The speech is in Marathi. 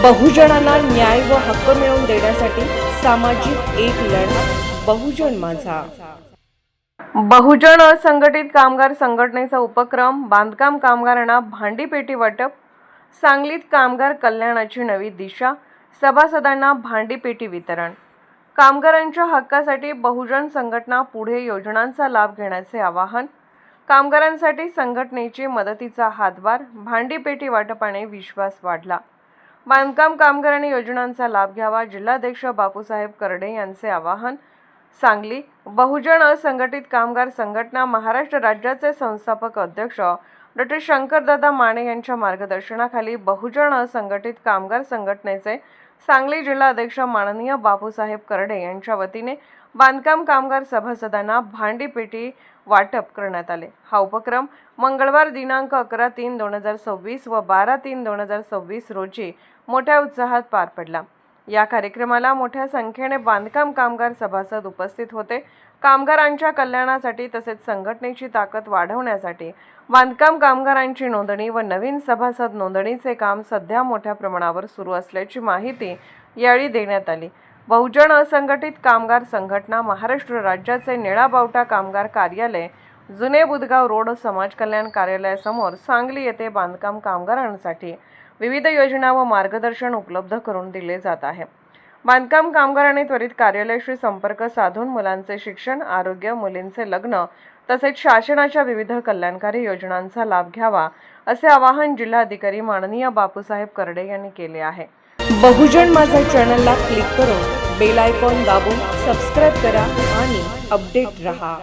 बहुजनांना न्याय व हक्क मिळवून देण्यासाठी सामाजिक एक लढा बहुजन माझा। बहुजन असंघटित कामगार संघटनेचा उपक्रम बांधकाम कामगारांना भांडीपेटी वाटप, सांगलीत कामगार कल्याणाची नवी दिशा, सभासदांना भांडीपेटी वितरण। कामगारांच्या हक्कासाठी बहुजन संघटना पुढे योजनांचा लाभ घेण्याचे आवाहन। कामगारांसाठी संघटनेची मदतीचा हातभार, भांडीपेटी वाटपाने विश्वास वाढला। बांधकाम कामगारांनी योजनांचा लाभ घ्यावा, जिल्हाध्यक्ष बापूसाहेब करडे यांचे आवाहन। सांगली बहुजन असंघटित कामगार संघटना महाराष्ट्र राज्याचे संस्थापक अध्यक्ष डॉ. शंकरदादा माने यांच्या मार्गदर्शनाखाली बहुजन असंघटित कामगार संघटनेचे सांगली जिल्हाध्यक्ष माननीय बापूसाहेब करडे यांच्या वतीने बांधकाम कामगार सभासदांना भांडीपेटी वाटप करण्यात आले। हा उपक्रम मंगळवार दिनांक 11/3/2026 व 12/3/2026 रोजी मोठ्या उत्साहात पार पडला। या कार्यक्रमाला मोठ्या संख्येने बांधकाम कामगार सभासद उपस्थित होते। कामगारांच्या कल्याणासाठी तसेच संघटनेची ताकद वाढवण्यासाठी बांधकाम कामगारांची नोंदणी व नवीन सभासद नोंदणीचे काम सध्या मोठ्या प्रमाणावर सुरू असल्याची माहिती यावेळी देण्यात आली। बहुजन असंघटित कामगार संघटना महाराष्ट्र राज्याचे निळाबावटा कामगार कार्यालय, जुने बुधगाव रोड, समाज कल्याण कार्यालयासमोर सांगली येथे बांधकाम कामगारांसाठी विविध योजना व मार्गदर्शन उपलब्ध करून दिले जात आहे। बांधकाम कामगारांनी त्वरित कार्यालयाशी संपर्क साधून मुलांचे शिक्षण, आरोग्य, मुलींचे लग्न तसेच शासनाच्या विविध कल्याणकारी योजनांचा लाभ घ्यावा, असे आवाहन जिल्हाधिकारी माननीय बापूसाहेब करडे यांनी केले आहे। बहुजन माझा चॅनलला क्लिक करून बेल आयकॉन दाबून सबस्क्राइब करा आणि अपडेट रहा।